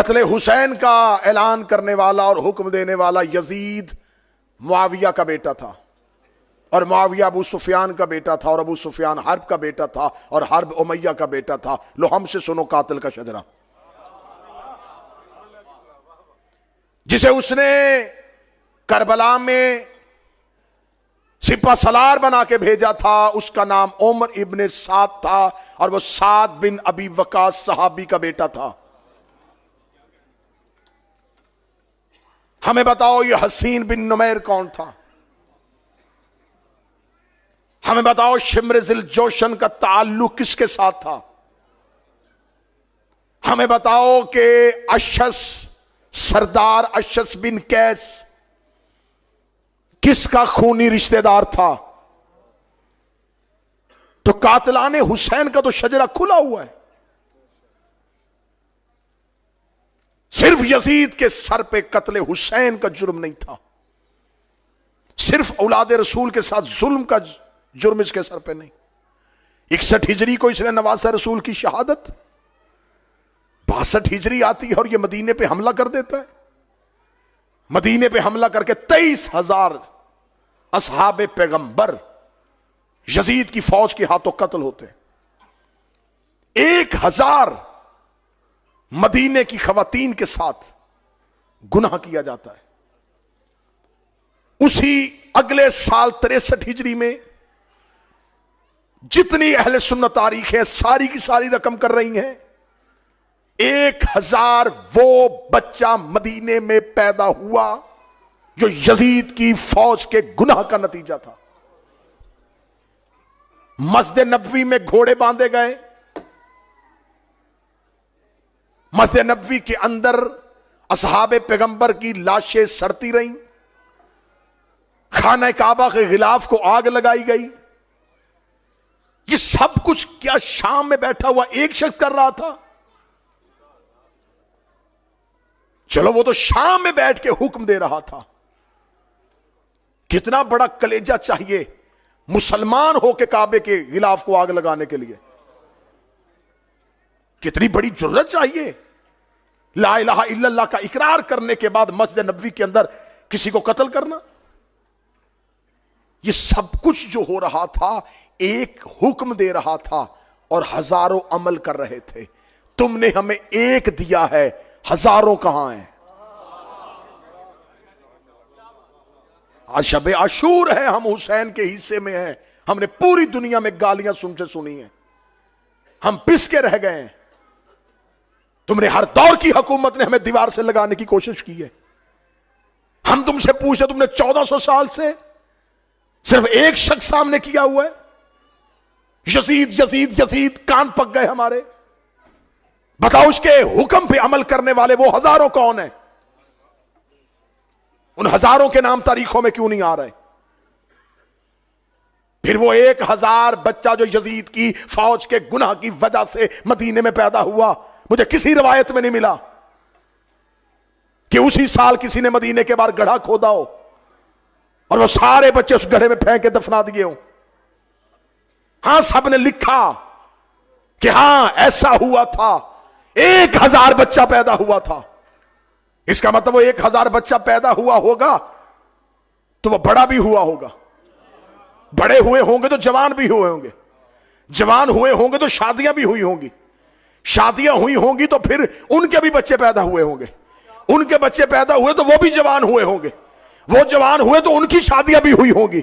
قتل حسین کا اعلان کرنے والا اور حکم دینے والا یزید معاویہ کا بیٹا تھا، اور معاویہ ابو سفیان کا بیٹا تھا، اور ابو سفیان حرب کا بیٹا تھا، اور حرب امیہ کا بیٹا تھا۔ لو ہم سے سنو قاتل کا شجرہ، جسے اس نے کربلا میں سپہ سالار بنا کے بھیجا تھا، اس کا نام عمر ابن سعد تھا، اور وہ سعد بن ابی وقاص صحابی کا بیٹا تھا۔ ہمیں بتاؤ یہ حسین بن نمیر کون تھا؟ ہمیں بتاؤ شمر ذل جوشن کا تعلق کس کے ساتھ تھا؟ ہمیں بتاؤ کہ اشس سردار اشس بن قیس کس کا خونی رشتہ دار تھا؟ تو قاتلان حسین کا تو شجرہ کھلا ہوا ہے۔ صرف یزید کے سر پہ قتل حسین کا جرم نہیں تھا، صرف اولاد رسول کے ساتھ ظلم کا جرم اس کے سر پہ نہیں۔ 61 ہجری کو اس نے نوازا رسول کی شہادت، 62 ہجری آتی ہے اور یہ مدینے پہ حملہ کر دیتا ہے۔ مدینے پہ حملہ کر کے 23,000 اصحاب پیغمبر یزید کی فوج کے ہاتھوں قتل ہوتے ہیں۔ 1,000 مدینے کی خواتین کے ساتھ گناہ کیا جاتا ہے۔ اسی اگلے سال 63 ہجری میں جتنی اہل سنت تاریخ ہے ساری کی ساری رقم کر رہی ہیں، 1,000 وہ بچہ مدینے میں پیدا ہوا جو یزید کی فوج کے گناہ کا نتیجہ تھا۔ مسجد نبوی میں گھوڑے باندھے گئے، مسجد نبوی کے اندر اصحاب پیغمبر کی لاشیں سڑتی رہیں، خانہ کعبہ کے غلاف کو آگ لگائی گئی۔ یہ سب کچھ کیا شام میں بیٹھا ہوا ایک شخص کر رہا تھا؟ چلو وہ تو شام میں بیٹھ کے حکم دے رہا تھا، کتنا بڑا کلیجہ چاہیے مسلمان ہو کے کعبے کے غلاف کو آگ لگانے کے لیے، کتنی بڑی جرت چاہیے لا الہ الا اللہ کا اقرار کرنے کے بعد مسجد نبوی کے اندر کسی کو قتل کرنا۔ یہ سب کچھ جو ہو رہا تھا ایک حکم دے رہا تھا اور ہزاروں عمل کر رہے تھے۔ تم نے ہمیں ایک دیا ہے، ہزاروں کہاں ہیں؟ آج شب عاشور ہے، ہم حسین کے حصے میں ہیں، ہم نے پوری دنیا میں گالیاں تم سے سنی ہیں، ہم پس کے رہ گئے ہیں۔ تم نے ہر دور کی حکومت نے ہمیں دیوار سے لگانے کی کوشش کی ہے۔ ہم تم سے پوچھتے تم نے 1400 سال سے صرف ایک شخص سامنے کیا ہوا ہے، یزید یزید یزید، کان پک گئے ہمارے۔ بتاؤ اس کے حکم پہ عمل کرنے والے وہ ہزاروں کون ہیں؟ ان ہزاروں کے نام تاریخوں میں کیوں نہیں آ رہے؟ پھر وہ 1,000 بچہ جو یزید کی فوج کے گناہ کی وجہ سے مدینے میں پیدا ہوا، مجھے کسی روایت میں نہیں ملا کہ اسی سال کسی نے مدینے کے باہر گڑھا کھودا ہو اور وہ سارے بچے اس گڑھے میں پھینک کے دفنا دیے ہوں۔ ہاں سب نے لکھا کہ ہاں ایسا ہوا تھا، 1,000 بچہ پیدا ہوا تھا۔ اس کا مطلب وہ 1,000 بچہ پیدا ہوا ہوگا تو وہ بڑا بھی ہوا ہوگا، بڑے ہوئے ہوں گے تو جوان بھی ہوئے ہوں گے، جوان ہوئے ہوں گے تو شادیاں بھی ہوئی ہوں گی، شادیاں ہوئی ہوں گی تو پھر ان کے بھی بچے پیدا ہوئے ہوں گے، ان کے بچے پیدا ہوئے تو وہ بھی جوان ہوئے ہوں گے، وہ جوان ہوئے تو ان کی شادیاں بھی ہوئی ہوں گی،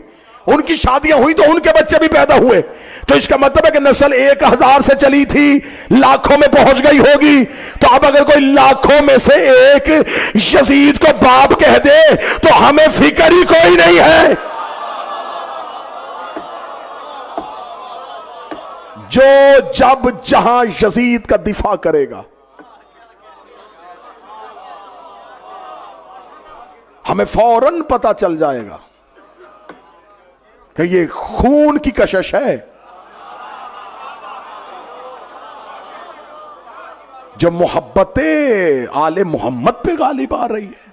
ان کی شادیاں ہوئی تو ان کے بچے بھی پیدا ہوئے۔ تو اس کا مطلب ہے کہ نسل 1,000 سے چلی تھی، لاکھوں میں پہنچ گئی ہوگی۔ تو اب اگر کوئی لاکھوں میں سے ایک یزید کو باپ کہہ دے تو ہمیں فکر ہی کوئی نہیں ہے۔ جو جب جہاں یزید کا دفاع کرے گا ہمیں فوراً پتہ چل جائے گا کہ یہ خون کی کشش ہے۔ جو محبت آل محمد پہ غالب آ رہی ہے۔